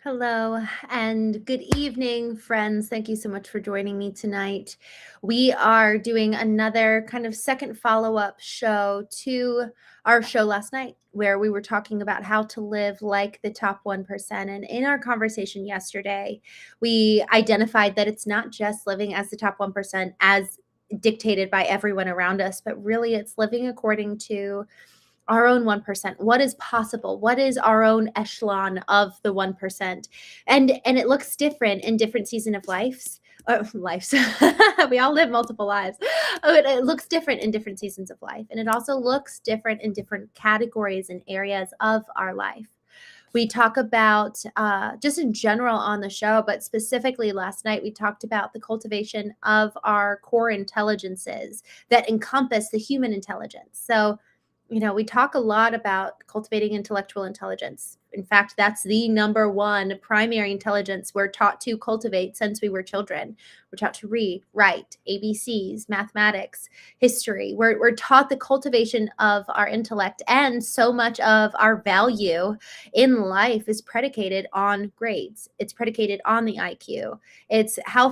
Hello and good evening, friends. Thank you so much for joining me tonight. We are doing another kind of second follow-up show to our show last night, where we were talking about how to live like the top 1%. And in our conversation yesterday, we identified that it's not just living as the top 1% as dictated by everyone around us, but really it's living according to our own 1%. What is possible? What is our own echelon of the 1%? And it looks different in different season of lives. We all live multiple lives. But it looks different in different seasons of life. And it also looks different in different categories and areas of our life. We talk about just in general on the show, but specifically last night, we talked about the cultivation of our core intelligences that encompass the human intelligence. So we talk a lot about cultivating intellectual intelligence. In fact, that's the number one primary intelligence we're taught to cultivate since we were children. We're taught to read, write, ABCs, mathematics, history. We're taught the cultivation of our intellect, and so much of our value in life is predicated on grades. It's predicated on the IQ. It's how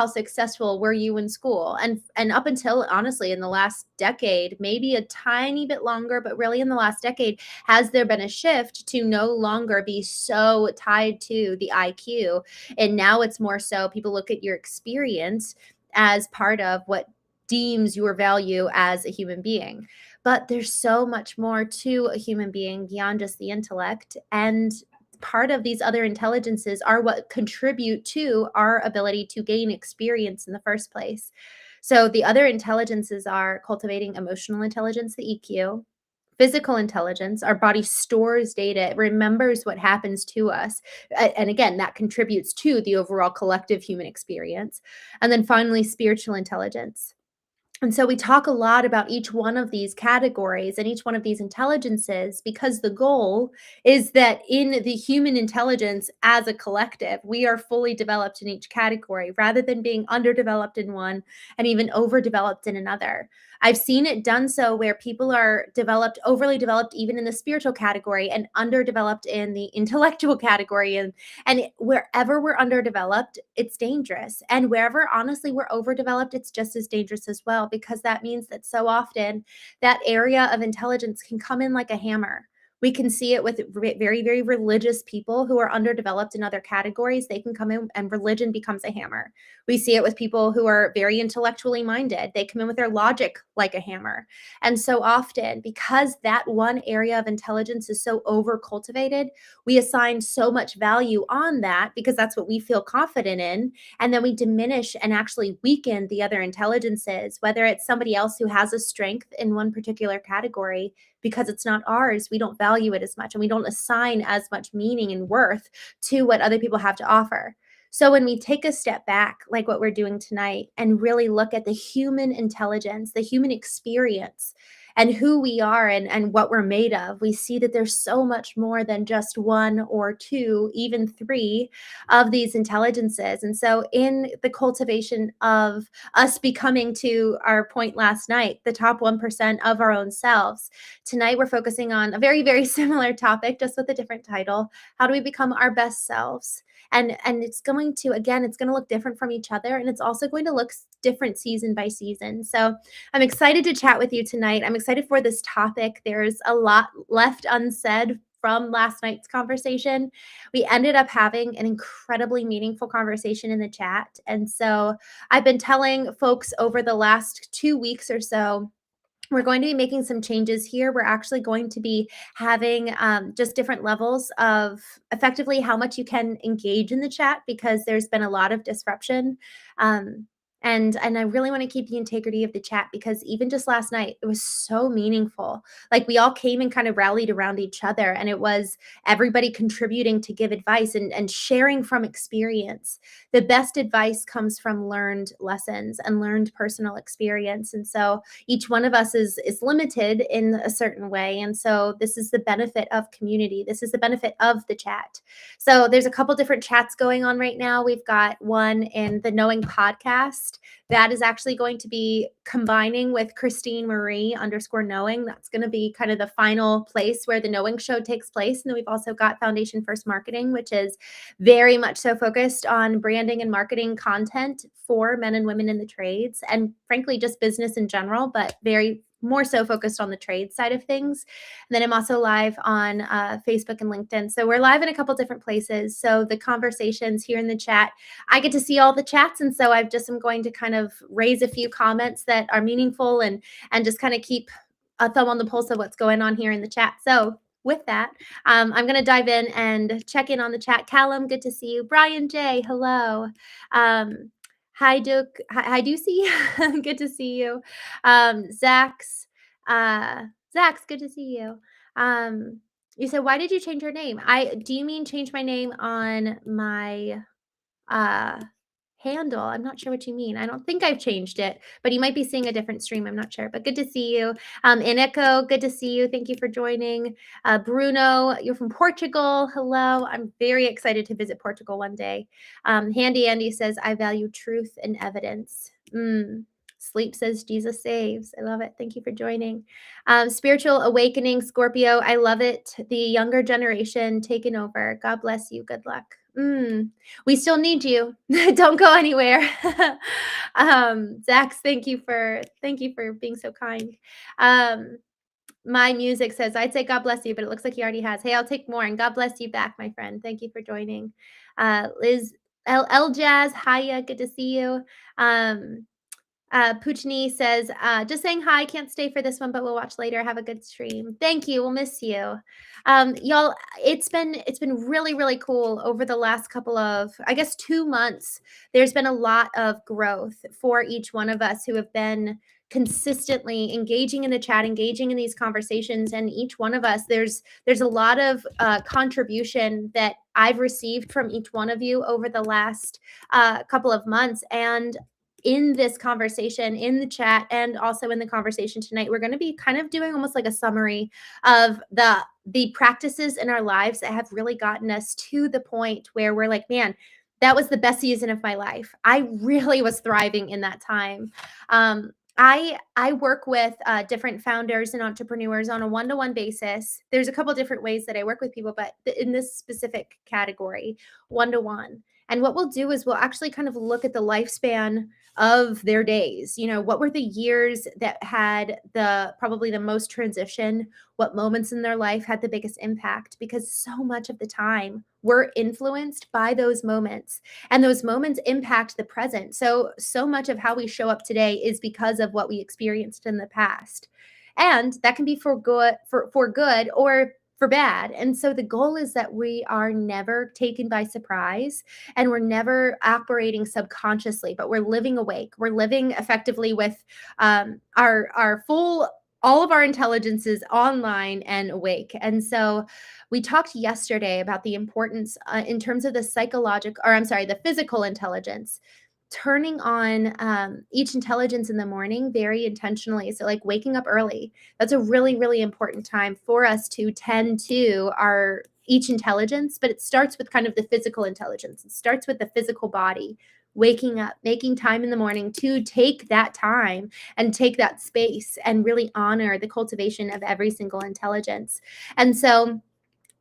successful were you in school? And up until, honestly, in the last decade, maybe a tiny bit longer, but really in the last decade, has there been a shift to no longer be so tied to the IQ? And now it's more so people look at your experience as part of what deems your value as a human being. But there's so much more to a human being beyond just the intellect. And part of these other intelligences are what contribute to our ability to gain experience in the first place. So the other intelligences are cultivating emotional intelligence, the EQ, physical intelligence. Our body stores data, it remembers what happens to us. And again, that contributes to the overall collective human experience. And then finally, spiritual intelligence. And so we talk a lot about each one of these categories and each one of these intelligences, because the goal is that in the human intelligence as a collective, we are fully developed in each category rather than being underdeveloped in one and even overdeveloped in another. I've seen it done so where people are overly developed even in the spiritual category and underdeveloped in the intellectual category. And wherever we're underdeveloped, it's dangerous. And wherever, honestly, we're overdeveloped, it's just as dangerous as well, because that means that so often that area of intelligence can come in like a hammer. We can see it with very, very religious people who are underdeveloped in other categories. They can come in and religion becomes a hammer. We see it with people who are very intellectually minded. They come in with their logic like a hammer. And so often, because that one area of intelligence is so over cultivated, we assign so much value on that because that's what we feel confident in. And then we diminish and actually weaken the other intelligences, whether it's somebody else who has a strength in one particular category. Because it's not ours, we don't value it as much, and we don't assign as much meaning and worth to what other people have to offer. So when we take a step back, like what we're doing tonight, and really look at the human intelligence, the human experience, and who we are and what we're made of, we see that there's so much more than just one or two, even three of these intelligences. And so in the cultivation of us becoming, to our point last night, the top 1% of our own selves, tonight we're focusing on a very, very similar topic, just with a different title. How do we become our best selves? And it's going to, again, it's going to look different from each other, and it's also going to look different season by season. So I'm excited to chat with you tonight. I'm excited for this topic. There's a lot left unsaid from last night's conversation. We ended up having an incredibly meaningful conversation in the chat. And so I've been telling folks over the last 2 weeks or so, we're going to be making some changes here. We're actually going to be having just different levels of effectively how much you can engage in the chat, because there's been a lot of disruption. And I really want to keep the integrity of the chat, because even just last night, it was so meaningful. Like, we all came and kind of rallied around each other, and it was everybody contributing to give advice and sharing from experience. The best advice comes from learned lessons and learned personal experience. And so each one of us is limited in a certain way. And so this is the benefit of community. This is the benefit of the chat. So there's a couple different chats going on right now. We've got one in the Knowing podcast. podcast. That is actually going to be combining with Christene Marie _knowing. That's going to be kind of the final place where the Knowing Show takes place. And then we've also got Foundation First Marketing, which is very much so focused on branding and marketing content for men and women in the trades, and frankly, just business in general, but very more so focused on the trade side of things. And then I'm also live on Facebook and LinkedIn. So we're live in a couple different places. So the conversations here in the chat, I get to see all the chats. And so I'm going to kind of raise a few comments that are meaningful and just kind of keep a thumb on the pulse of what's going on here in the chat. So with that, I'm going to dive in and check in on the chat. Callum, good to see you. Brian J, hello. Hi, Duke. Hi, Ducey. Good to see you. Zach's, good to see you. You said, why did you change your name? Do you mean change my name on my handle? I'm not sure what you mean. I don't think I've changed it, but you might be seeing a different stream. I'm not sure, but good to see you. Ineko, good to see you. Thank you for joining. Bruno, you're from Portugal. Hello. I'm very excited to visit Portugal one day. Handy Andy says, I value truth and evidence. Sleep says Jesus saves. I love it. Thank you for joining. Spiritual awakening, Scorpio. I love it. The younger generation taking over. God bless you. Good luck. We still need you. Don't go anywhere. Zax, thank you for being so kind. My music says, I'd say God bless you, but it looks like he already has. Hey, I'll take more, and God bless you back, my friend. Thank you for joining. Liz L Jazz, hiya, good to see you. Puchni says, just saying hi, can't stay for this one, but we'll watch later. Have a good stream. Thank you. We'll miss you. Y'all, it's been really, really cool over the last couple of, I guess, 2 months. There's been a lot of growth for each one of us who have been consistently engaging in the chat, engaging in these conversations. And each one of us, there's a lot of contribution that I've received from each one of you over the last couple of months. And in this conversation, in the chat, and also in the conversation tonight, we're going to be kind of doing almost like a summary of the practices in our lives that have really gotten us to the point where we're like, man, that was the best season of my life. I really was thriving in that time. I work with different founders and entrepreneurs on a one-to-one basis. There's a couple different ways that I work with people, but in this specific category, one-to-one. And what we'll do is we'll actually kind of look at the lifespan of their days. You know, what were the years that had probably the most transition? What moments in their life had the biggest impact? Because so much of the time we're influenced by those moments, and those moments impact the present. So much of how we show up today is because of what we experienced in the past. And that can be for good or for bad. And so the goal is that we are never taken by surprise, and we're never operating subconsciously, but we're living awake. We're living effectively with our full, all of our intelligences online and awake. And so we talked yesterday about the importance in terms of the physical intelligence, turning on each intelligence in the morning very intentionally. So like waking up early, that's a really, really important time for us to tend to our each intelligence, but it starts with kind of the physical intelligence. It starts with the physical body, waking up, making time in the morning to take that time and take that space and really honor the cultivation of every single intelligence. And so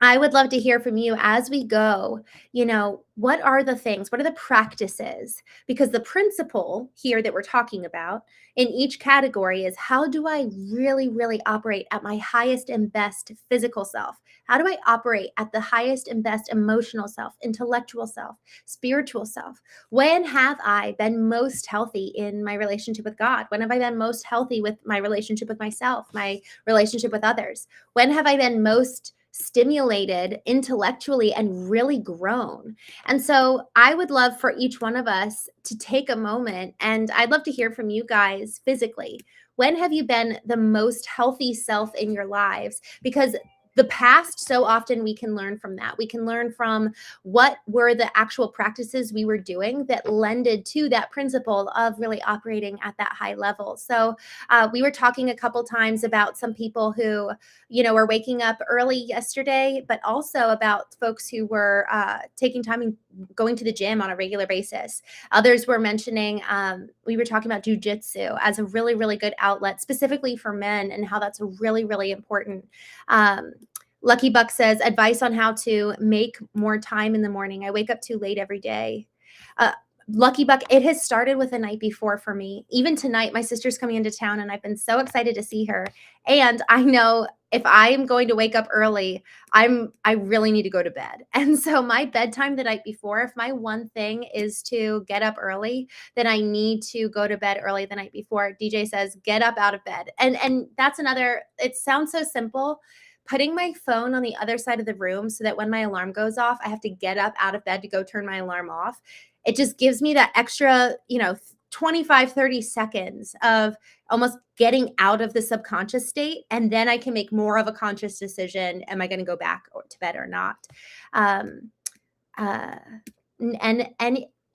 I would love to hear from you as we go. You know, what are the things? What are the practices? Because the principle here that we're talking about in each category is, how do I really, really operate at my highest and best physical self? How do I operate at the highest and best emotional self, intellectual self, spiritual self? When have I been most healthy in my relationship with God? When have I been most healthy with my relationship with myself, my relationship with others? When have I been most stimulated intellectually and really grown? And so I would love for each one of us to take a moment, and I'd love to hear from you guys physically. When have you been the most healthy self in your lives? Because the past, so often we can learn from that. We can learn from what were the actual practices we were doing that lended to that principle of really operating at that high level. So we were talking a couple times about some people who, you know, were waking up early yesterday, but also about folks who were taking time and going to the gym on a regular basis. Others were mentioning, we were talking about jujitsu as a really, really good outlet, specifically for men, and how that's really, really important. Lucky Buck says, advice on how to make more time in the morning. I wake up too late every day. Lucky Buck, it has started with the night before for me. Even tonight, my sister's coming into town, and I've been so excited to see her. And I know if I'm going to wake up early, I really need to go to bed. And so my bedtime the night before, if my one thing is to get up early, then I need to go to bed early the night before. DJ says, get up out of bed. And that's another, it sounds so simple. Putting my phone on the other side of the room so that when my alarm goes off, I have to get up out of bed to go turn my alarm off. It just gives me that extra, 25, 30 seconds of almost getting out of the subconscious state. And then I can make more of a conscious decision. Am I going to go back to bed or not? And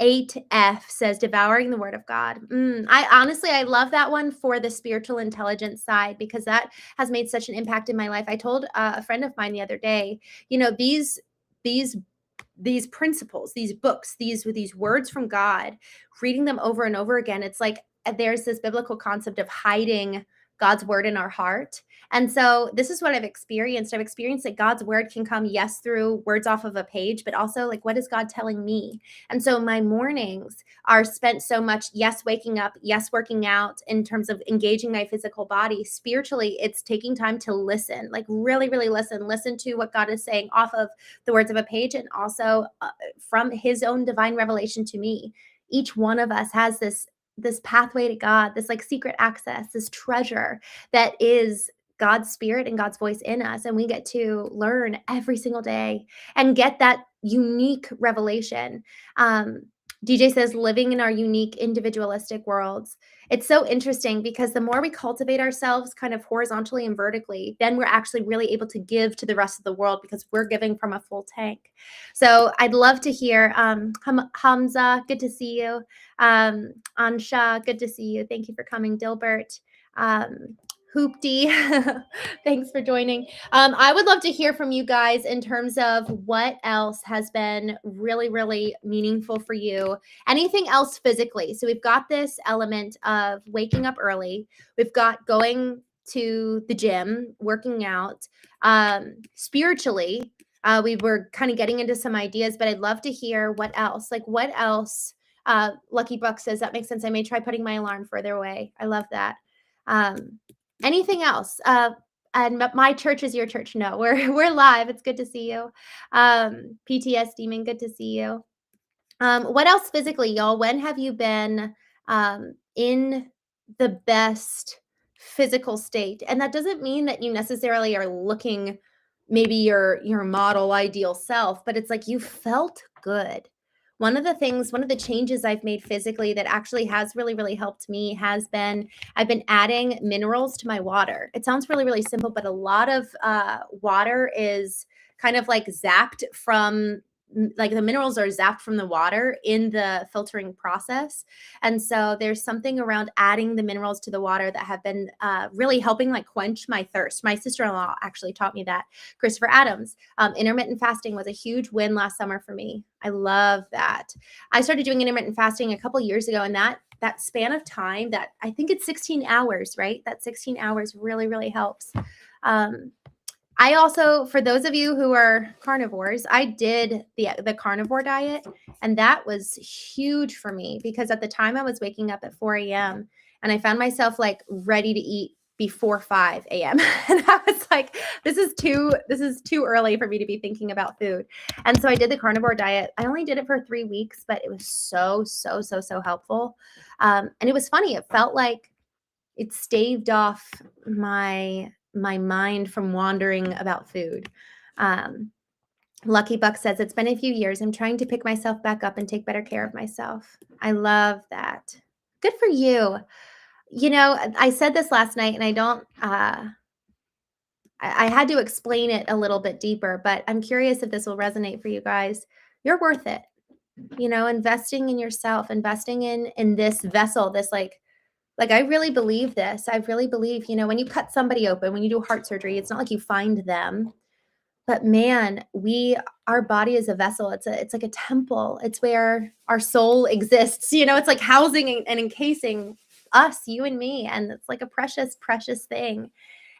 8F says, devouring the word of God. I love that one for the spiritual intelligence side, because that has made such an impact in my life. I told a friend of mine the other day, these principles, these books, these words from God, reading them over and over again, it's like there's this biblical concept of hiding God's word in our heart. And so this is what I've experienced. I've experienced that God's word can come, yes, through words off of a page, but also like, what is God telling me? And so my mornings are spent so much, yes, waking up, yes, working out, in terms of engaging my physical body. Spiritually, it's taking time to listen, like really, really listen to what God is saying off of the words of a page, and also from his own divine revelation to me. Each one of us has this pathway to God, this like secret access, this treasure that is God's spirit and God's voice in us. And we get to learn every single day and get that unique revelation. DJ says, living in our unique individualistic worlds. It's so interesting because the more we cultivate ourselves kind of horizontally and vertically, then we're actually really able to give to the rest of the world, because we're giving from a full tank. So I'd love to hear, Hamza, good to see you. Ansha, good to see you. Thank you for coming. Dilbert, Hoopty, thanks for joining. I would love to hear from you guys in terms of what else has been really, really meaningful for you. Anything else physically? So we've got this element of waking up early. We've got going to the gym, working out. Spiritually, we were kind of getting into some ideas, but I'd love to hear what else. Like what else? Lucky Buck says, that makes sense. I may try putting my alarm further away. I love that. Anything else? And my church is your church. No, we're live. It's good to see you. PTS Demon, good to see you. What else physically, y'all? When have you been in the best physical state? And that doesn't mean that you necessarily are looking maybe your model ideal self, but it's like you felt good. One of the changes I've made physically that actually has really, really helped me has been, I've been adding minerals to my water. It sounds really, really simple, but a lot of water is kind of like zapped from, like the minerals are zapped from the water in the filtering process. And so there's something around adding the minerals to the water that have been really helping like quench my thirst. My sister-in-law actually taught me that, Christopher Adams. Intermittent fasting was a huge win last summer for me. I love that. I started doing intermittent fasting a couple years ago, and that span of time, that I think it's 16 hours, right? That 16 hours really, really helps. I also, for those of you who are carnivores, I did the carnivore diet, and that was huge for me because at the time I was waking up at 4 a.m. and I found myself like ready to eat before 5 a.m. And I was like, this is too early for me to be thinking about food. And so I did the carnivore diet. I only did it for 3 weeks, but it was so helpful. And it was funny. It felt like it staved off my mind from wandering about food. Lucky Buck says, it's been a few years. I'm trying to pick myself back up and take better care of myself. I love that. Good for you. I said this last night, and I don't, I had to explain it a little bit deeper, but I'm curious if this will resonate for you guys. You're worth it. Investing in yourself, investing in this vessel, this like I really believe this. I really believe, when you cut somebody open, when you do heart surgery, it's not like you find them, But man, our body is a vessel. It's like a temple. It's where our soul exists. It's like housing and encasing us, you and me. And it's like a precious, precious thing.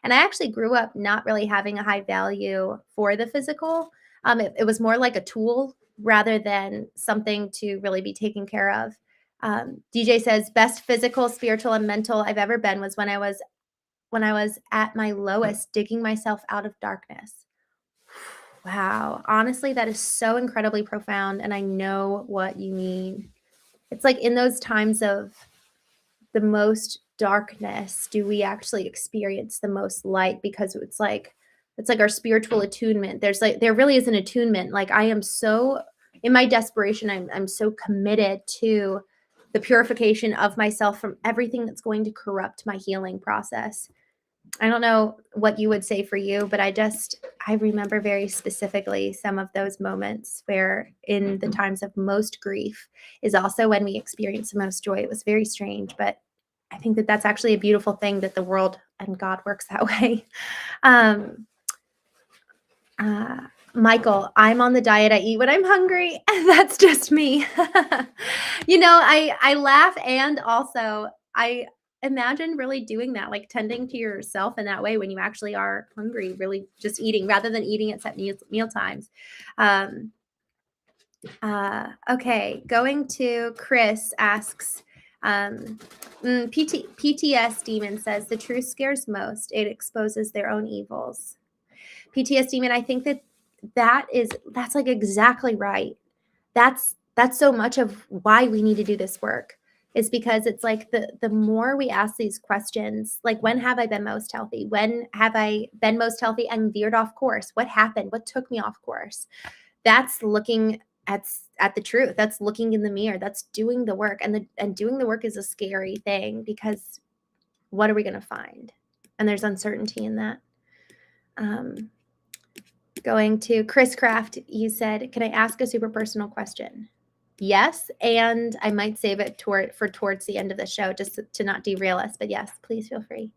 And I actually grew up not really having a high value for the physical. It was more like a tool rather than something to really be taken care of. DJ says, best physical, spiritual, and mental I've ever been was when I was at my lowest, digging myself out of darkness. Wow. Honestly, that is so incredibly profound. And I know what you mean. It's like in those times of the most darkness, do we actually experience the most light? Because it's like our spiritual attunement. There really is an attunement. Like I am so, in my desperation, I'm so committed to the purification of myself from everything that's going to corrupt my healing process. I don't know what you would say for you, but I remember very specifically some of those moments where in the times of most grief is also when we experience the most joy. It was very strange, but I think that that's actually a beautiful thing that the world and God works that way. Michael, I'm on the diet. I eat when I'm hungry. That's just me. I laugh, and also I imagine really doing that, like tending to yourself in that way when you actually are hungry, really just eating rather than eating at set meal times. Okay, going to Chris asks, PTS Demon says, the truth scares most. It exposes their own evils. PTS Demon, I think that's like exactly right. That's so much of why we need to do this work, is because it's like the more we ask these questions, like when have I been most healthy? When have I been most healthy and veered off course? What happened? What took me off course? That's looking at the truth. That's looking in the mirror. That's doing the work. And doing the work is a scary thing, because what are we going to find? And there's uncertainty in that. Going to Chris Craft, you said, can I ask a super personal question? Yes, and I might save it towards the end of the show, just to not derail us. But yes, please feel free.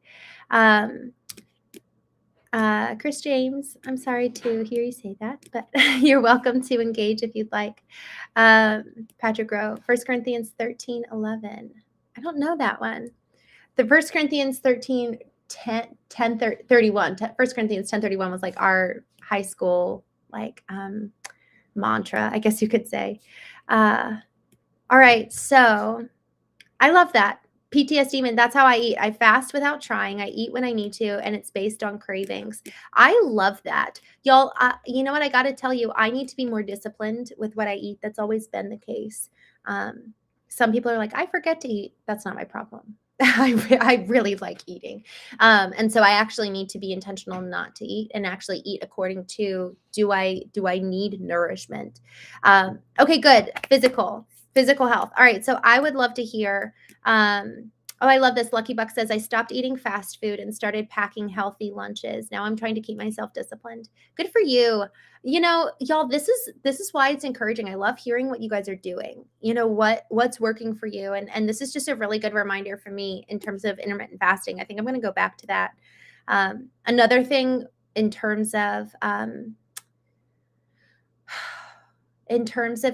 Chris James, I'm sorry to hear you say that, but you're welcome to engage if you'd like. Patrick Rowe, 1 Corinthians 13:11. I don't know that one. The 1 Corinthians 13, 31. 1 Corinthians 10:31 was like our high school mantra, I guess you could say. All right, so I love that. PTS Demon, that's how I eat. I fast without trying. I eat when I need to, and it's based on cravings. I love that. Y'all, you know what? I got to tell you, I need to be more disciplined with what I eat. That's always been the case. Some people are like, I forget to eat. That's not my problem. I really like eating. And so I actually need to be intentional not to eat, and actually eat according to, do I need nourishment? Okay, good. Physical health. All right. So I would love to hear, I love this. Lucky Buck says, I stopped eating fast food and started packing healthy lunches. Now I'm trying to keep myself disciplined. Good for you. Y'all, this is why it's encouraging. I love hearing what you guys are doing. What's working for you. And this is just a really good reminder for me in terms of intermittent fasting. I think I'm going to go back to that. Another thing in terms of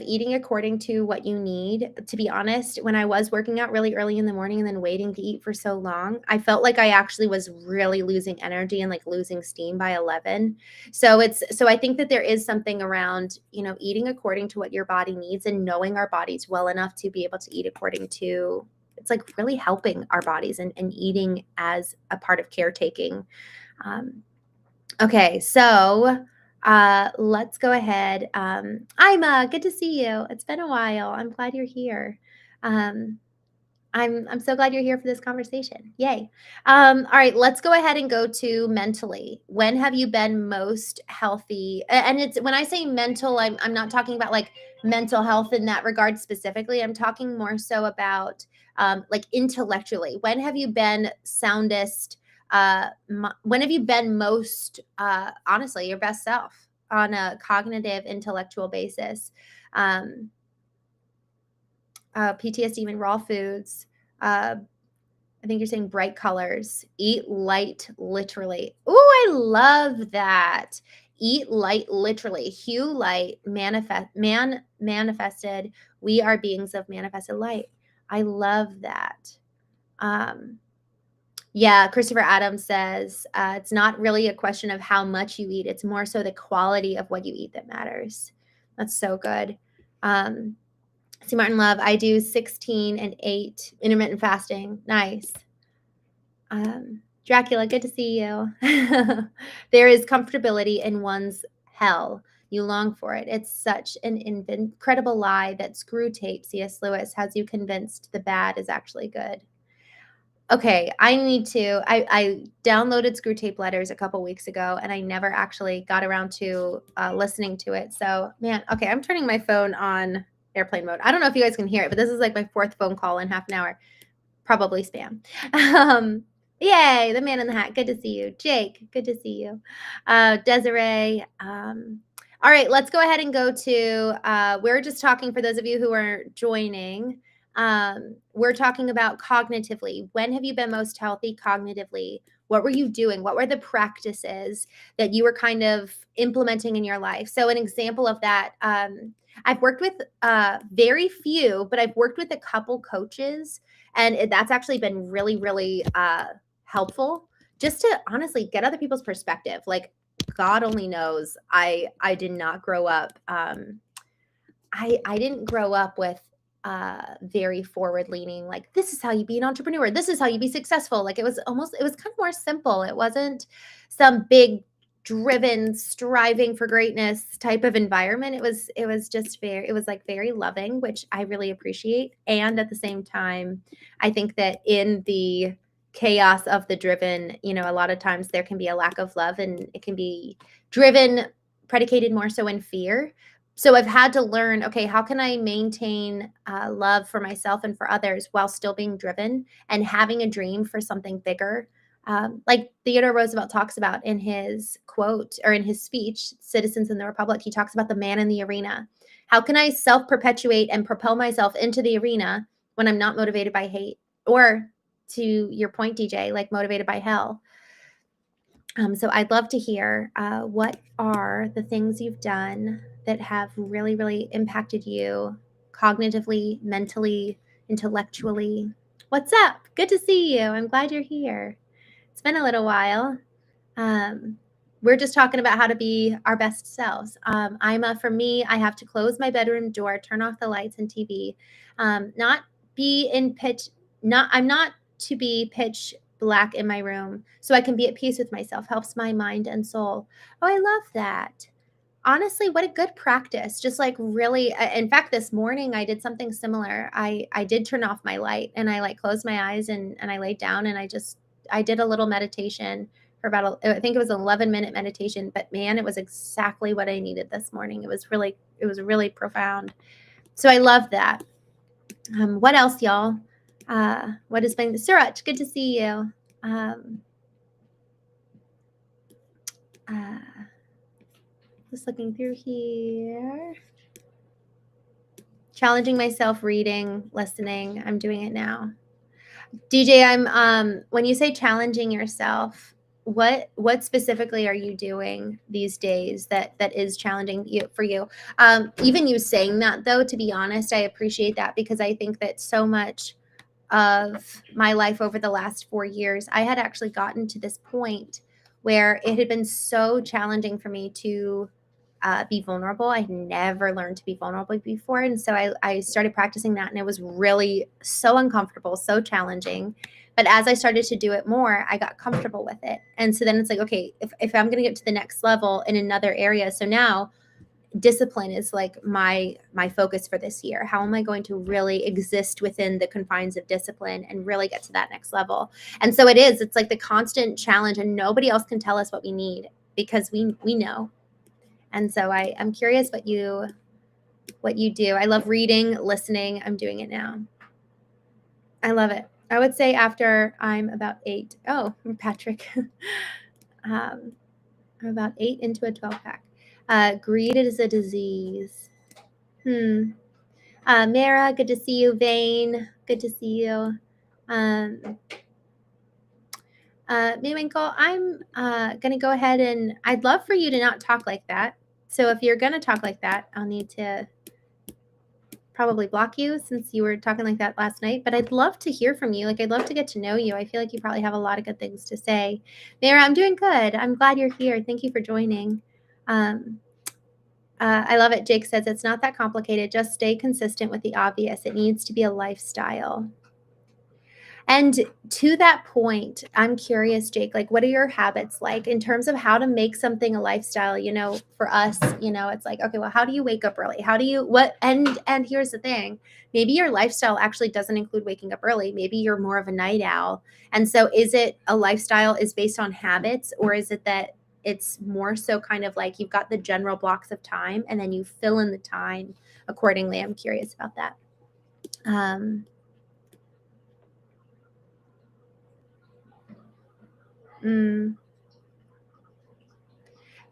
eating according to what you need, to be honest, when I was working out really early in the morning and then waiting to eat for so long, I felt like I actually was really losing energy and like losing steam by 11. So I think that there is something around, eating according to what your body needs, and knowing our bodies well enough to be able to eat according to, it's like really helping our bodies and eating as a part of caretaking. Okay, so let's go ahead. Ima, good to see you. It's been a while. I'm glad you're here. I'm so glad you're here for this conversation. Yay. All right, let's go ahead and go to mentally. When have you been most healthy? And it's, when I say mental, I'm not talking about like mental health in that regard specifically. I'm talking more so about like intellectually. When have you been soundest? When have you been most, honestly, your best self on a cognitive, intellectual basis? PTSD, even raw foods. I think you're saying bright colors. Eat light, literally. Oh, I love that. eat light, literally. Hue light, manifested. We are beings of manifested light. I love that. Yeah, Christopher Adams says it's not really a question of how much you eat. It's more so the quality of what you eat that matters. That's so good. See, Martin Love, I do 16 and 8 intermittent fasting. Nice. Dracula, good to see you. There is comfortability in one's hell. You long for it. It's such an incredible lie that Screw Tape, C.S. Lewis, has you convinced the bad is actually good. Okay, I need to. I downloaded Screw Tape Letters a couple weeks ago, and I never actually got around to listening to it. So, man, okay, I'm turning my phone on airplane mode. I don't know if you guys can hear it, but this is like my 4th phone call in half an hour. Probably spam. Yay, the man in the hat. Good to see you. Jake, good to see you. Desiree. All right, let's go ahead and go to, we're just talking for those of you who are joining. We're talking about cognitively. When have you been most healthy cognitively? What were you doing? What were the practices that you were kind of implementing in your life? So an example of that, I've worked with very few, but I've worked with a couple coaches, and that's actually been really, really helpful just to honestly get other people's perspective. Like, God only knows, I did not grow up. I didn't grow up with very forward leaning, like, this is how you be an entrepreneur. This is how you be successful. Like, it was kind of more simple. It wasn't some big driven, striving for greatness type of environment. It was just very loving, which I really appreciate. And at the same time, I think that in the chaos of the driven, a lot of times there can be a lack of love, and it can be driven, predicated more so in fear. So I've had to learn, okay, how can I maintain love for myself and for others while still being driven and having a dream for something bigger? Like Theodore Roosevelt talks about in his quote, or in his speech, Citizens in the Republic, he talks about the man in the arena. How can I self-perpetuate and propel myself into the arena when I'm not motivated by hate? Or, to your point, DJ, like motivated by hell? So I'd love to hear what are the things you've done that have really, really impacted you cognitively, mentally, intellectually. What's up? Good to see you. I'm glad you're here. It's been a little while. We're just talking about how to be our best selves. For me, I have to close my bedroom door, turn off the lights and TV, I'm not to be pitch black in my room, so I can be at peace with myself. Helps my mind and soul. Oh, I love that. Honestly, what a good practice. Just like really, in fact, this morning I did something similar. I did turn off my light, and I closed my eyes, and I laid down, and I did a little meditation for about, I think it was an 11-minute meditation, but man, it was exactly what I needed this morning. It was really profound. So I love that. What else, y'all? What has been Suraj? Good to see you. Just looking through here. Challenging myself, reading, listening. I'm doing it now. DJ, when you say challenging yourself, what specifically are you doing these days that is challenging for you? Even you saying that, though, to be honest, I appreciate that, because I think that so much of my life over the last 4 years, I had actually gotten to this point where it had been so challenging for me to be vulnerable. I had never learned to be vulnerable before. And so I started practicing that, and it was really so uncomfortable, so challenging. But as I started to do it more, I got comfortable with it. And so then it's like, okay, if I'm going to get to the next level in another area, so now discipline is like my focus for this year. How am I going to really exist within the confines of discipline and really get to that next level? And so it's like the constant challenge, and nobody else can tell us what we need, because we know. And so I'm curious what you do. I love reading, listening. I'm doing it now. I love it. I would say after I'm about 8. Oh, Patrick. I'm about 8 into a 12-pack. Greed is a disease. Mara, good to see you. Vane, good to see you. 𝐿𝐴𝐚𝐢𝐥𝐲, I'm going to go ahead and I'd love for you to not talk like that. So if you're going to talk like that, I'll need to probably block you since you were talking like that last night. But I'd love to hear from you. Like, I'd love to get to know you. I feel like you probably have a lot of good things to say. Mara, I'm doing good. I'm glad you're here. Thank you for joining. I love it. Jake says it's not that complicated. Just stay consistent with the obvious. It needs to be a lifestyle. And to that point, I'm curious, Jake, like, what are your habits like in terms of how to make something a lifestyle? For us, it's like, okay, well, how do you wake up early? How do you, what, and here's the thing, maybe your lifestyle actually doesn't include waking up early. Maybe you're more of a night owl. And so is it a lifestyle is based on habits, or is it that it's more so kind of like you've got the general blocks of time and then you fill in the time accordingly? I'm curious about that.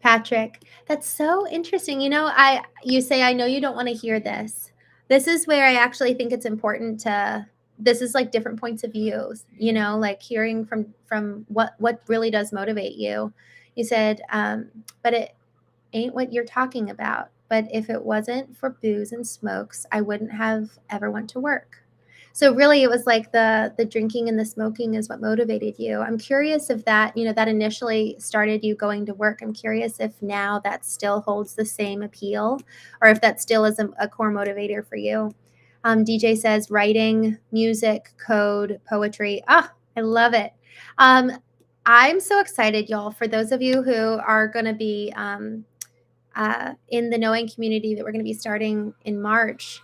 Patrick, that's so interesting. You say, I know you don't want to hear this. This is where I actually think it's important this is like different points of views, like hearing from what really does motivate you. You said, but it ain't what you're talking about. But if it wasn't for booze and smokes, I wouldn't have ever went to work. So really it was like the drinking and the smoking is what motivated you. I'm curious if that, that initially started you going to work. I'm curious if now that still holds the same appeal, or if that still is a core motivator for you. DJ says writing, music, code, poetry. I love it. I'm so excited, y'all, for those of you who are going to be in the knowing community that we're going to be starting in March.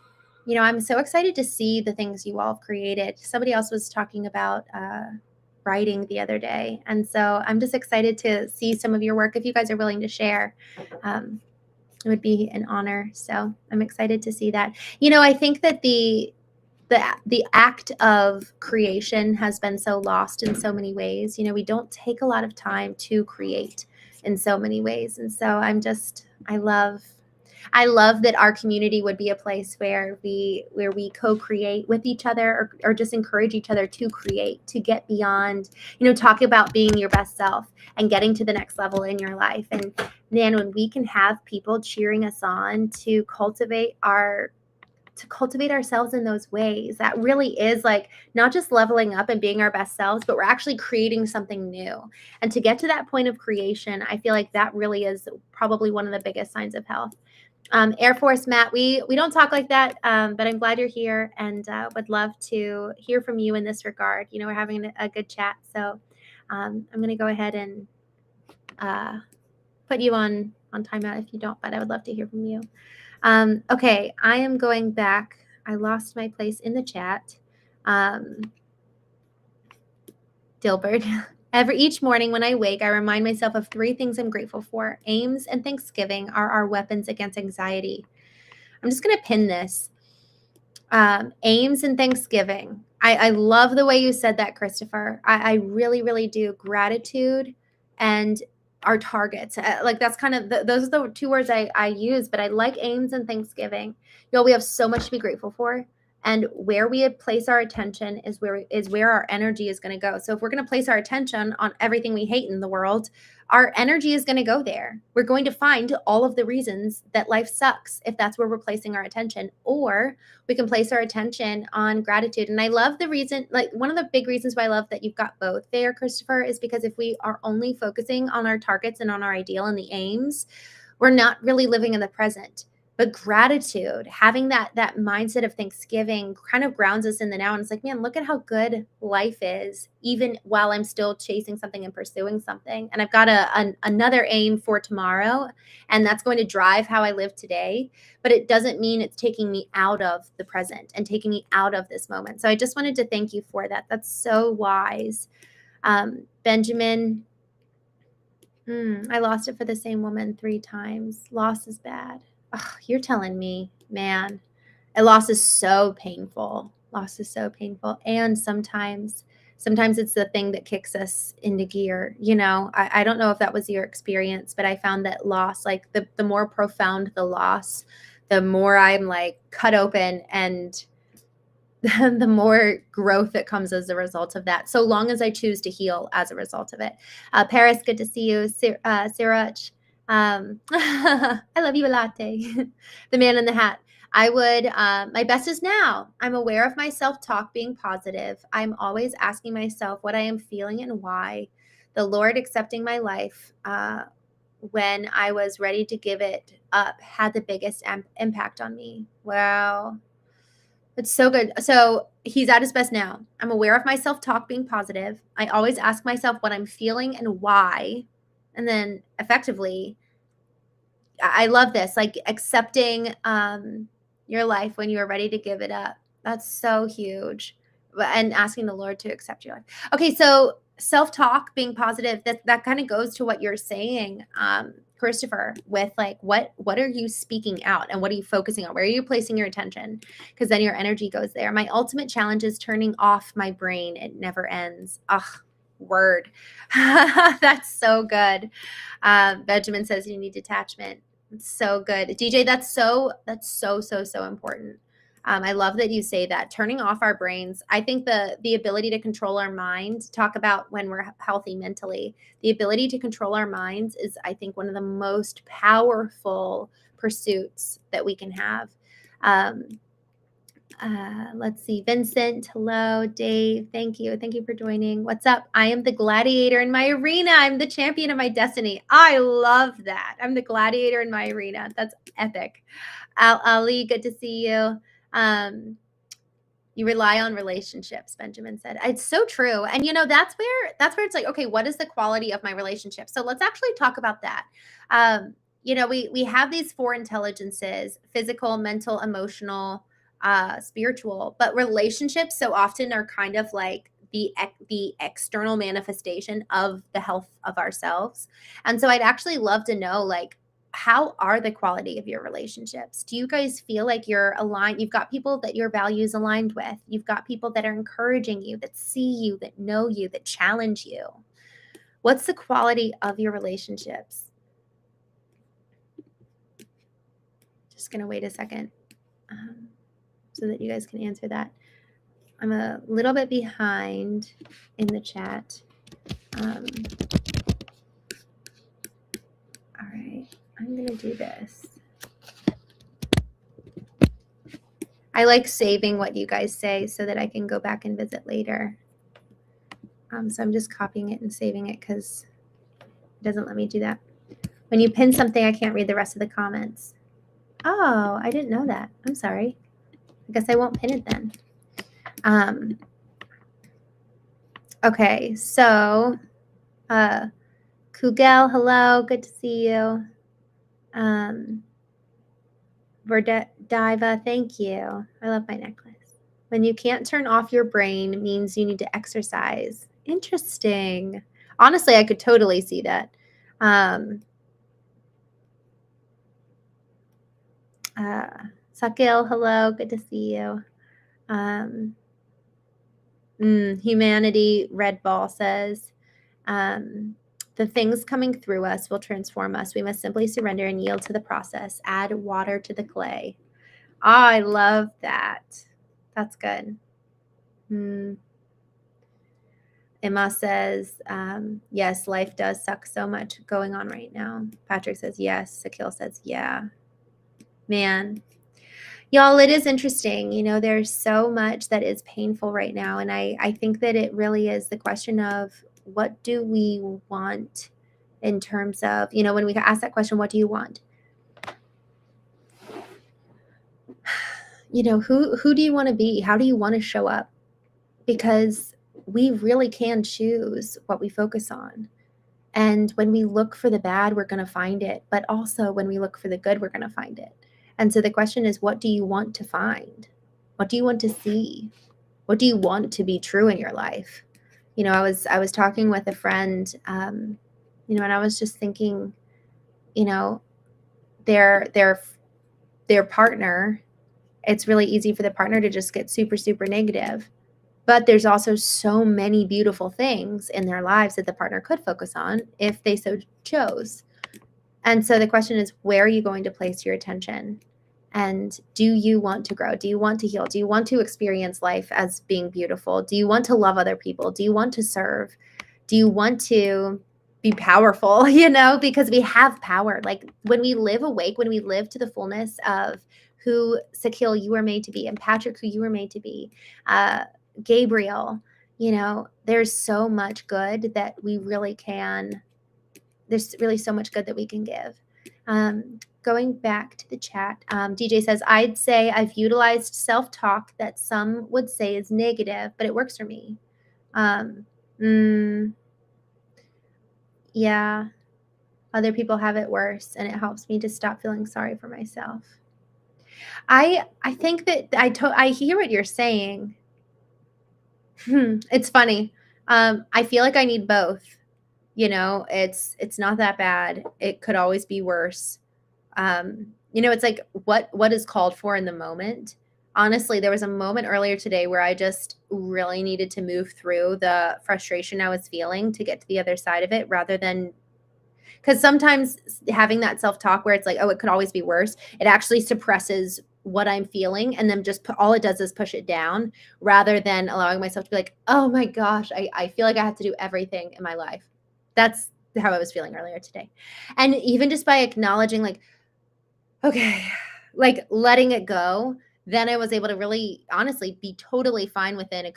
I'm so excited to see the things you all have created. Somebody else was talking about writing the other day. And so I'm just excited to see some of your work. If you guys are willing to share, it would be an honor. So I'm excited to see that. I think that the act of creation has been so lost in so many ways. We don't take a lot of time to create in so many ways. And so I love that our community would be a place where we co-create with each other, or just encourage each other to create, to get beyond, talk about being your best self and getting to the next level in your life. And then when we can have people cheering us on to cultivate ourselves in those ways, that really is like not just leveling up and being our best selves, but we're actually creating something new. And to get to that point of creation, I feel like that really is probably one of the biggest signs of health. Air Force Matt, we don't talk like that, but I'm glad you're here, and would love to hear from you in this regard. We're having a good chat, so I'm going to go ahead and put you on timeout if you don't, but I would love to hear from you. Okay, I am going back. I lost my place in the chat. Dilbert. Each morning when I wake, I remind myself of 3 things I'm grateful for. 𝐴𝐚𝐢𝐥𝐲 and Thanksgiving are our weapons against anxiety. I'm just going to pin this. 𝐴𝐚𝐢𝐥𝐲 and Thanksgiving. I love the way you said that, Christopher. I really, really do. Gratitude and our targets. Like that's kind of, those are the 2 words I use, but I like 𝐴𝐚𝐢𝐥𝐲 and Thanksgiving. We have so much to be grateful for. And where we place our attention is where our energy is going to go. So if we're going to place our attention on everything we hate in the world, our energy is going to go there. We're going to find all of the reasons that life sucks if that's where we're placing our attention. Or we can place our attention on gratitude. And I love the reason, like one of the big reasons why I love that you've got both there, Christopher, is because if we are only focusing on our targets and on our ideal and the aims, we're not really living in the present. But gratitude, having that mindset of Thanksgiving kind of grounds us in the now. And it's like, man, look at how good life is, even while I'm still chasing something and pursuing something. And I've got another aim for tomorrow, and that's going to drive how I live today. But it doesn't mean it's taking me out of the present and taking me out of this moment. So I just wanted to thank you for that. That's so wise. Benjamin, I lost it for the same woman 3 times. Loss is bad. Oh, you're telling me, man, loss is so painful. Loss is so painful. And sometimes it's the thing that kicks us into gear. I don't know if that was your experience, but I found that loss, like the more profound the loss, the more I'm like cut open and the more growth that comes as a result of that, so long as I choose to heal as a result of it. Paris, good to see you. Siraj, I love you a latte. The man in the hat. I would, my best is now. I'm aware of my self-talk being positive. I'm always asking myself what I am feeling and why. The Lord accepting my life when I was ready to give it up had the biggest impact on me. Wow. It's so good. So he's at his best now. I'm aware of my self-talk being positive. I always ask myself what I'm feeling and why. And then effectively, I love this, like accepting your life when you are ready to give it up. That's so huge. And asking the Lord to accept your life. Okay, so self-talk being positive, that kind of goes to what you're saying, Christopher, with like what are you speaking out and what are you focusing on? Where are you placing your attention? Because then your energy goes there. My ultimate challenge is turning off my brain. It never ends. Ugh, word. That's so good. Benjamin says you need detachment. It's so good. DJ, that's so important. I love that you say that. Turning off our brains. I think the ability to control our mind, talk about when we're healthy mentally, the ability to control our minds is, I think, one of the most powerful pursuits that we can have. Let's see. Vincent, hello. Dave, thank you. Thank you for joining. What's up? I am the gladiator in my arena. I'm the champion of my destiny. I love that. I'm the gladiator in my arena. That's epic. Ali, good to see you. You rely on relationships, Benjamin said. It's so true. And that's where it's like, okay, what is the quality of my relationship? So let's actually talk about that. We have these 4 intelligences: physical, mental, emotional, spiritual, but relationships so often are kind of like the external manifestation of the health of ourselves. And so I'd actually love to know, like, how are the quality of your relationships? Do you guys feel like you're aligned? You've got people that your values aligned with. You've got people that are encouraging you, that see you, that know you, that challenge you. What's the quality of your relationships? Just going to wait a second so that you guys can answer that. I'm a little bit behind in the chat. All right. I'm going to do this. I like saving what you guys say so that I can go back and visit later. So I'm just copying it and saving it because it doesn't let me do that. When you pin something, I can't read the rest of the comments. Oh, I didn't know that. I'm sorry. I guess I won't pin it then. Okay, so 𝐥𝐤𝐨, hello. Good to see you. Diva, thank you. I love my necklace. When you can't turn off your brain means you need to exercise. Interesting. Honestly, I could totally see that. Sakil, hello. Good to see you. Humanity, Red Ball says, the things coming through us will transform us. We must simply surrender and yield to the process. Add water to the clay. Oh, I love that. That's good. Emma says, yes, life does suck so much going on right now. Patrick says, yes. Sakil says, yeah. Man. Y'all, it is interesting. There's so much that is painful right now. And I think that it really is the question of, what do we want in terms of, when we ask that question, what do you want? Who do you want to be? How do you want to show up? Because we really can choose what we focus on. And when we look for the bad, we're going to find it. But also when we look for the good, we're going to find it. And so the question is, what do you want to find? What do you want to see? What do you want to be true in your life? I was talking with a friend, and I was just thinking, their partner, it's really easy for the partner to just get super, super negative. But there's also so many beautiful things in their lives that the partner could focus on if they so chose. And so the question is, where are you going to place your attention? And do you want to grow? Do you want to heal? Do you want to experience life as being beautiful? Do you want to love other people? Do you want to serve? Do you want to be powerful, because we have power. Like when we live awake, when we live to the fullness of who 𝐸𝐞𝐫 you were made to be, and Patrick who you were made to be, Gabriel, there's so much good that we really can, there's really so much good that we can give. Going back to the chat, DJ says, I'd say I've utilized self-talk that some would say is negative, but it works for me. Yeah, other people have it worse, and it helps me to stop feeling sorry for myself. I think that I hear what you're saying. It's funny. I feel like I need both. It's not that bad. It could always be worse. It's like what is called for in the moment. Honestly, there was a moment earlier today where I just really needed to move through the frustration I was feeling to get to the other side of it, rather than, because sometimes having that self-talk where it's like, oh, it could always be worse, it actually suppresses what I'm feeling, and then all it does is push it down, rather than allowing myself to be like, oh my gosh, I feel like I have to do everything in my life. That's how I was feeling earlier today. And even just by acknowledging, like, okay, like letting it go, then I was able to really honestly be totally fine within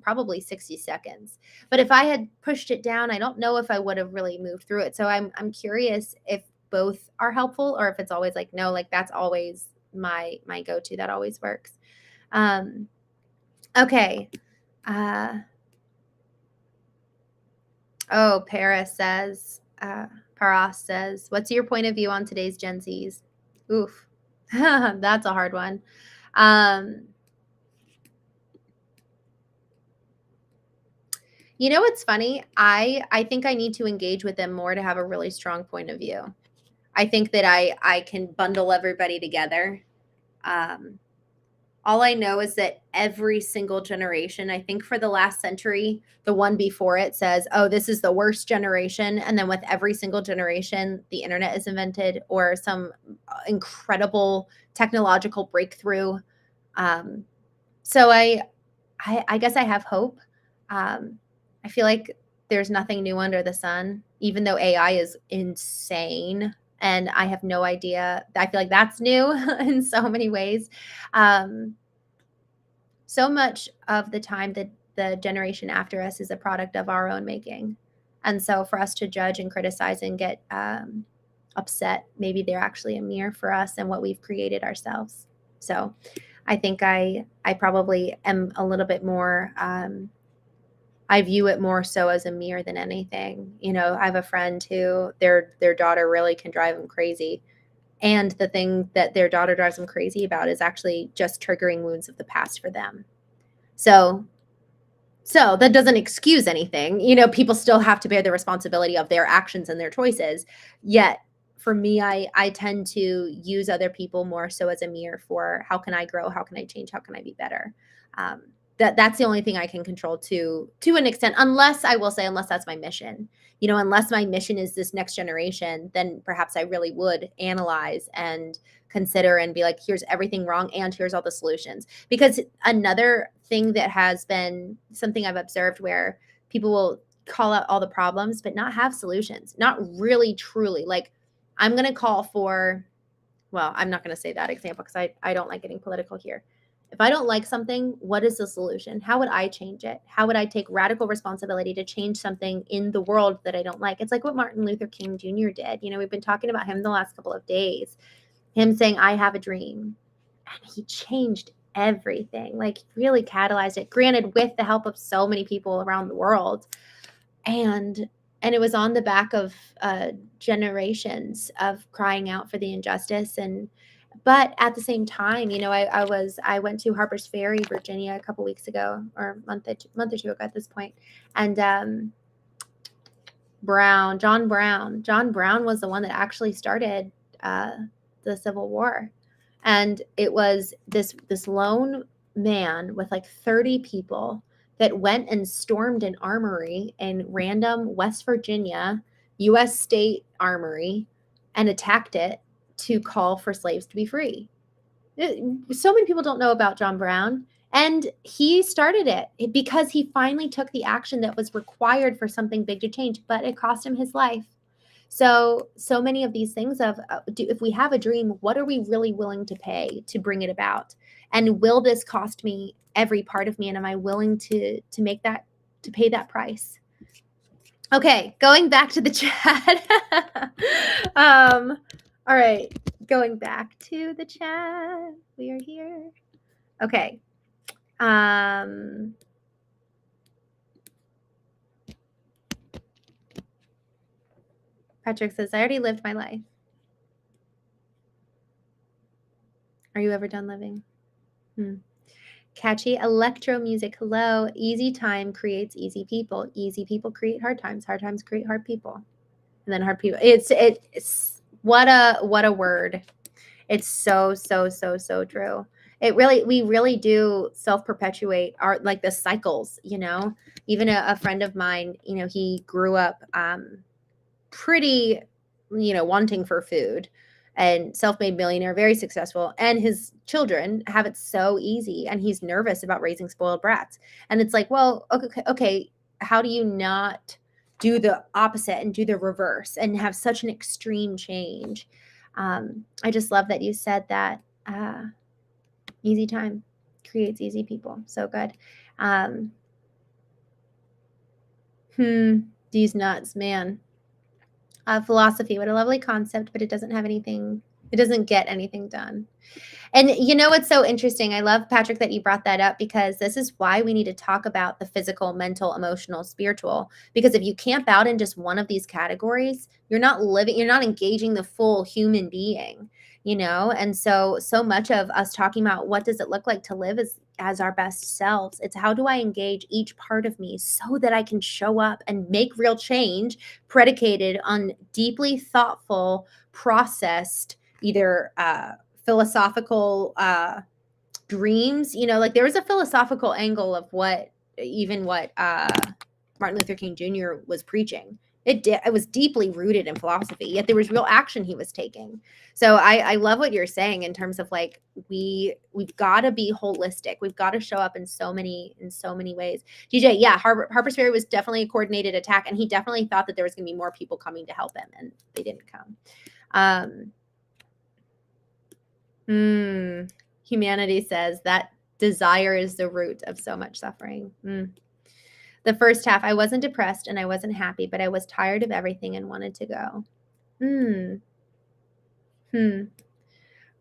probably 60 seconds. But if I had pushed it down, I don't know if I would have really moved through it. So I'm curious if both are helpful, or if it's always like, no, like that's always my go-to. That always works. Okay. Paris says, what's your point of view on today's Gen Zs? Oof. That's a hard one. What's funny? I think I need to engage with them more to have a really strong point of view. I think that I can bundle everybody together. All I know is that every single generation, I think for the last century, the one before it says, oh, this is the worst generation. And then with every single generation, the internet is invented, or some incredible technological breakthrough. So I guess I have hope. I feel like there's nothing new under the sun, even though AI is insane. And I have no idea. I feel like that's new in so many ways. So much of the time that the generation after us is a product of our own making. And so for us to judge and criticize and get upset, maybe they're actually a mirror for us and what we've created ourselves. So I think I probably am a little bit more, I view it more so as a mirror than anything. I have a friend who their daughter really can drive them crazy. And the thing that their daughter drives them crazy about is actually just triggering wounds of the past for them. So that doesn't excuse anything. People still have to bear the responsibility of their actions and their choices. Yet for me, I tend to use other people more so as a mirror for how can I grow? How can I change? How can I be better? That's the only thing I can control to an extent, unless that's my mission. Unless my mission is this next generation, then perhaps I really would analyze and consider and be like, here's everything wrong and here's all the solutions. Because another thing that has been something I've observed, where people will call out all the problems but not have solutions, not really truly. Like, I'm going to call for, well, I'm not going to say that example because I don't like getting political here. If I don't like something, what is the solution? How would I change it? How would I take radical responsibility to change something in the world that I don't like? It's like what Martin Luther King Jr. did. We've been talking about him the last couple of days. Him saying, I have a dream. And he changed everything, like really catalyzed it. Granted, with the help of so many people around the world. And it was on the back of generations of crying out for the injustice. But at the same time, I went to Harper's Ferry, Virginia, a couple weeks ago, or a month or two ago at this point. And John Brown was the one that actually started the Civil War. And it was this lone man with like 30 people that went and stormed an armory in random West Virginia, U.S. state armory, and attacked it to call for slaves to be free. So many people don't know about John Brown, and he started it because he finally took the action that was required for something big to change, but it cost him his life. So many of these things of if we have a dream, what are we really willing to pay to bring it about? And will this cost me every part of me? And am I willing to pay that price? Okay, going back to the chat. All right, going back to the chat. We are here. Okay. Patrick says, I already lived my life. Are you ever done living? Catchy electro music. Hello. Easy time creates easy people. Easy people create hard times. Hard times create hard people. And then hard people. It's what a word. It's so true. We really do self-perpetuate our, like, the cycles, you know. Even a friend of mine, you know, he grew up pretty, you know, wanting for food, and self-made millionaire, very successful, and his children have it so easy, and he's nervous about raising spoiled brats. And it's like, well, okay, how do you not do the opposite and do the reverse and have such an extreme change? I just love that you said that easy time creates easy people. So good. These nuts, man. Philosophy, what a lovely concept, but it doesn't get anything done. And you know what's so interesting? I love, Patrick, that you brought that up, because this is why we need to talk about the physical, mental, emotional, spiritual. Because if you camp out in just one of these categories, you're not engaging the full human being, you know? And so much of us talking about what does it look like to live as our best selves, it's how do I engage each part of me so that I can show up and make real change predicated on deeply thoughtful, processed, either philosophical dreams. You know, like there was a philosophical angle of what Martin Luther King Jr. was preaching. It was deeply rooted in philosophy, yet there was real action he was taking. So I love what you're saying in terms of, like, we've got to be holistic. We've got to show up in so many ways. DJ, yeah, Harper's Ferry was definitely a coordinated attack, and he definitely thought that there was going to be more people coming to help him, and they didn't come. Humanity says that desire is the root of so much suffering. The first half, I wasn't depressed and I wasn't happy, but I was tired of everything and wanted to go.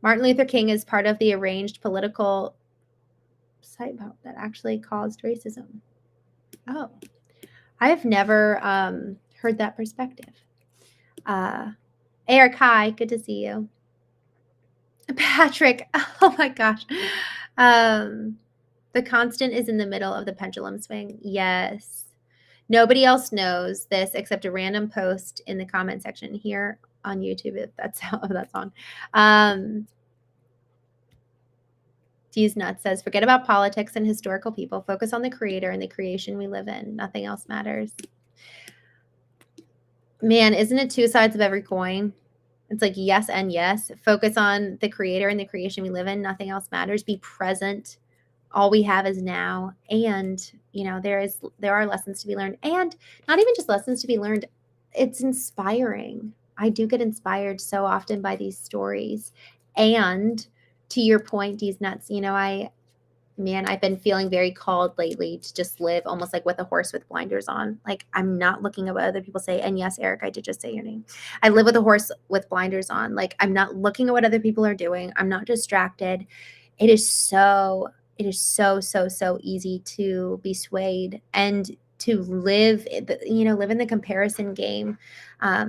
Martin Luther King is part of the arranged political psyop that actually caused racism. Oh, I have never heard that perspective. Eric, hi, good to see you. Patrick, oh my gosh. The constant is in the middle of the pendulum swing. Yes. Nobody else knows this except a random post in the comment section here on YouTube, if that's how that song. D's Nuts says, forget about politics and historical people. Focus on the creator and the creation we live in. Nothing else matters. Man, isn't it two sides of every coin? It's like yes and yes. Focus on the creator and the creation we live in. Nothing else matters. Be present. All we have is now. And, you know, there are lessons to be learned, and not even just lessons to be learned. It's inspiring. I do get inspired so often by these stories. And to your point, these nuts, you know, I've been feeling very called lately to just live almost like with a horse with blinders on. Like, I'm not looking at what other people say. And yes, Eric, I did just say your name. I live with a horse with blinders on. Like, I'm not looking at what other people are doing. I'm not distracted. It is so easy to be swayed and to live in the comparison game. I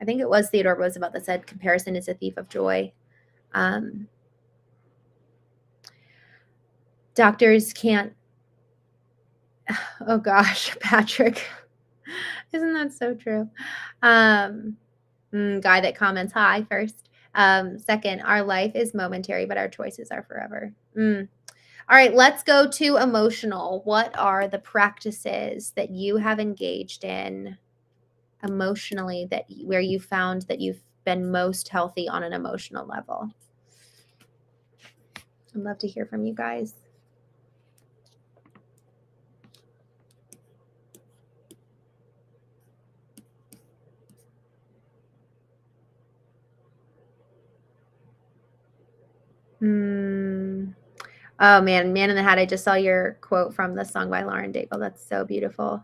think it was Theodore Roosevelt that said, comparison is a thief of joy. Doctors can't, oh gosh, Patrick, isn't that so true? Guy that comments, hi, first. Second, our life is momentary, but our choices are forever. All right, let's go to emotional. What are the practices that you have engaged in emotionally where you found that you've been most healthy on an emotional level? I'd love to hear from you guys. Oh man, Man in the Hat. I just saw your quote from the song by Lauren Daigle. That's so beautiful.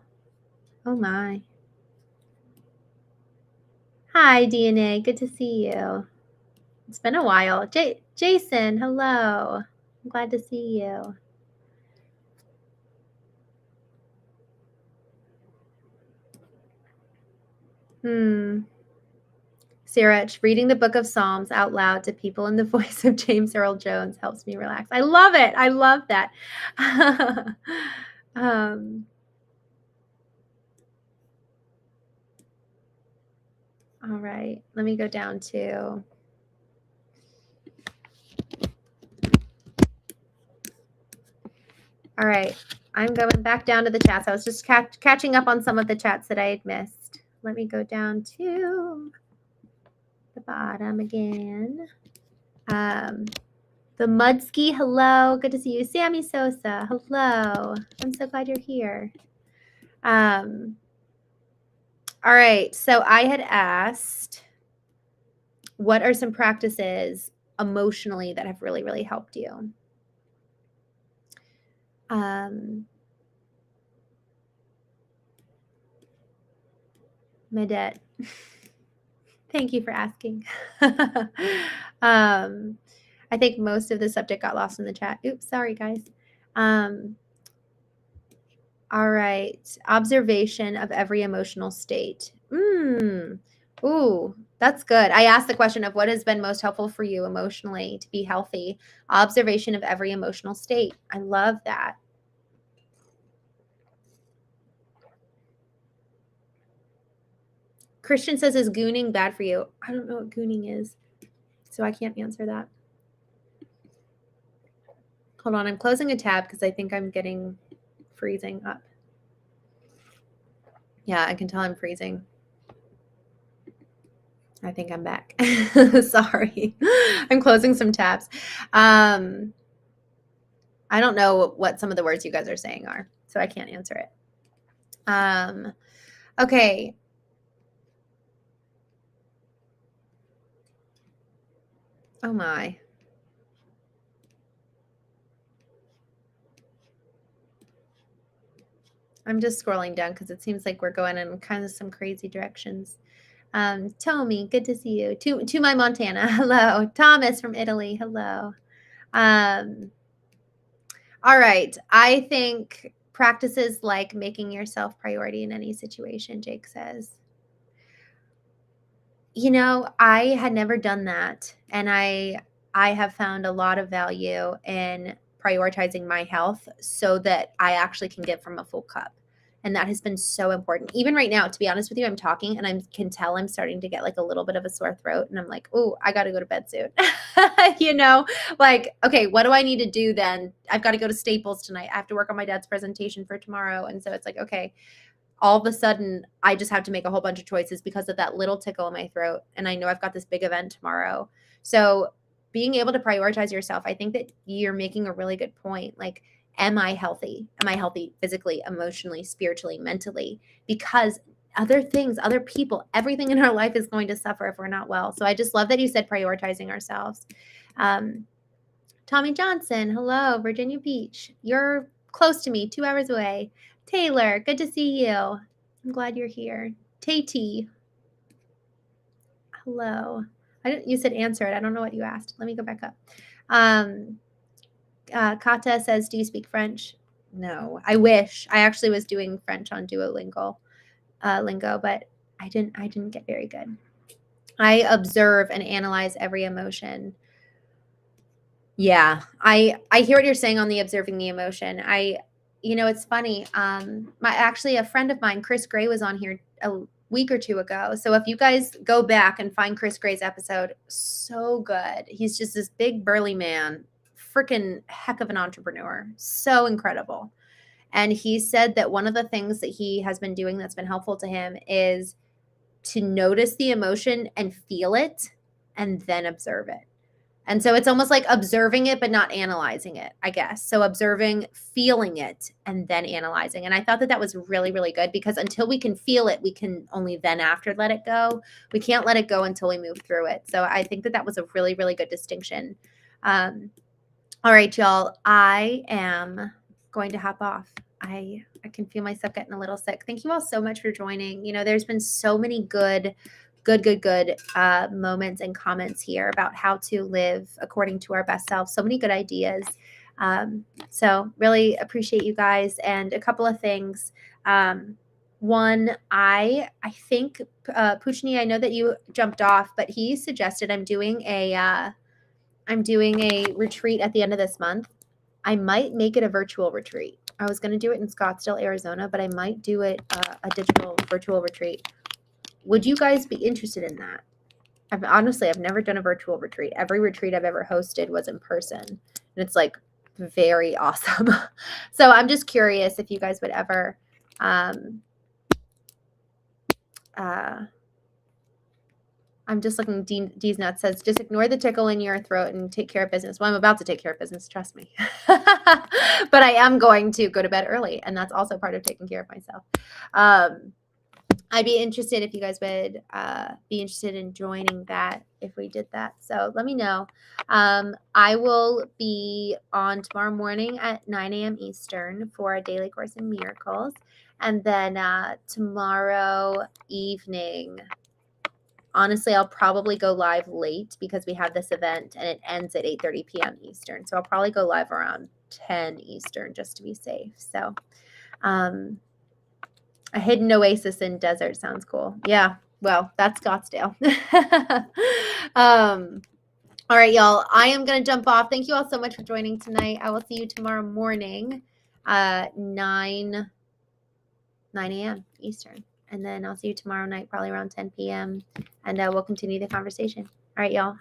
Oh my. Hi, DNA. Good to see you. It's been a while. Jason, hello. I'm glad to see you. Sirach, reading the book of Psalms out loud to people in the voice of James Earl Jones helps me relax. I love it. I love that. All right. Let me go down to... All right. I'm going back down to the chats. I was just catching up on some of the chats that I had missed. Let me go down to the bottom again. The Mudski, hello. Good to see you. Sammy Sosa, hello. I'm so glad you're here. All right. So I had asked, what are some practices emotionally that have really, really helped you? Medette, thank you for asking. I think most of the subject got lost in the chat. Oops, sorry guys. All right. Observation of every emotional state. Ooh, that's good. I asked the question of what has been most helpful for you emotionally to be healthy. Observation of every emotional state. I love that. Christian says, is gooning bad for you? I don't know what gooning is, so I can't answer that. Hold on, I'm closing a tab because I think I'm getting freezing up. Yeah, I can tell I'm freezing. I think I'm back. Sorry. I'm closing some tabs. I don't know what some of the words you guys are saying are, so I can't answer it. Okay. Oh my. I'm just scrolling down because it seems like we're going in kind of some crazy directions. Tommy, good to see you. To my Montana, hello. Thomas from Italy, hello. All right. I think practices like making yourself priority in any situation, Jake says. You know, I had never done that, and I have found a lot of value in prioritizing my health so that I actually can give from a full cup. And that has been so important. Even right now, to be honest with you, I'm talking and I can tell I'm starting to get like a little bit of a sore throat. And I'm like, oh, I got to go to bed soon. You know, like, okay, what do I need to do then? I've got to go to Staples tonight. I have to work on my dad's presentation for tomorrow. And so it's like, okay, all of a sudden I just have to make a whole bunch of choices because of that little tickle in my throat. And I know I've got this big event tomorrow. So being able to prioritize yourself, I think that you're making a really good point. Like, am I healthy? Am I healthy physically, emotionally, spiritually, mentally? Because other things, other people, everything in our life is going to suffer if we're not well. So I just love that you said prioritizing ourselves. Tommy Johnson, hello, Virginia Beach. You're close to me, 2 hours away. Taylor, good to see you. I'm glad you're here. Tate, hello. You said answer it. I don't know what you asked. Let me go back up. Kata says, do you speak French? No, I wish. I actually was doing French on Duolingo, but I didn't get very good. I observe and analyze every emotion. Yeah, I hear what you're saying on the observing the emotion. You know, it's funny. Actually, a friend of mine, Chris Gray, was on here a week or two ago. So if you guys go back and find Chris Gray's episode, so good. He's just this big burly man, freaking heck of an entrepreneur. So incredible. And he said that one of the things that he has been doing that's been helpful to him is to notice the emotion and feel it and then observe it. And so it's almost like observing it, but not analyzing it, I guess. So observing, feeling it, and then analyzing. And I thought that that was really, really good because until we can feel it, we can only then after let it go. We can't let it go until we move through it. So I think that that was a really, really good distinction. All right, y'all, I am going to hop off. I can feel myself getting a little sick. Thank you all so much for joining. You know, there's been so many good moments and comments here about how to live according to our best self. So many good ideas. So really appreciate you guys. And a couple of things. One, I think Puchni, I know that you jumped off, but he suggested I'm doing a retreat at the end of this month. I might make it a virtual retreat. I was going to do it in Scottsdale, Arizona, but I might do it a digital virtual retreat. Would you guys be interested in that? I've never done a virtual retreat. Every retreat I've ever hosted was in person, and it's like very awesome. So I'm just curious if you guys would ever, I'm just looking, D's Nuts says, just ignore the tickle in your throat and take care of business. Well, I'm about to take care of business, trust me. But I am going to go to bed early, and that's also part of taking care of myself. I'd be interested if you guys would be interested in joining that if we did that. So let me know. I will be on tomorrow morning at 9 a.m. Eastern for a daily course in miracles. And then tomorrow evening, honestly, I'll probably go live late because we have this event and it ends at 8:30 p.m. Eastern. So I'll probably go live around 10 Eastern just to be safe. So a hidden oasis in desert sounds cool. Yeah, well, that's Scottsdale. All right, y'all. I am going to jump off. Thank you all so much for joining tonight. I will see you tomorrow morning, 9 a.m. Eastern. And then I'll see you tomorrow night, probably around 10 p.m. And we'll continue the conversation. All right, y'all.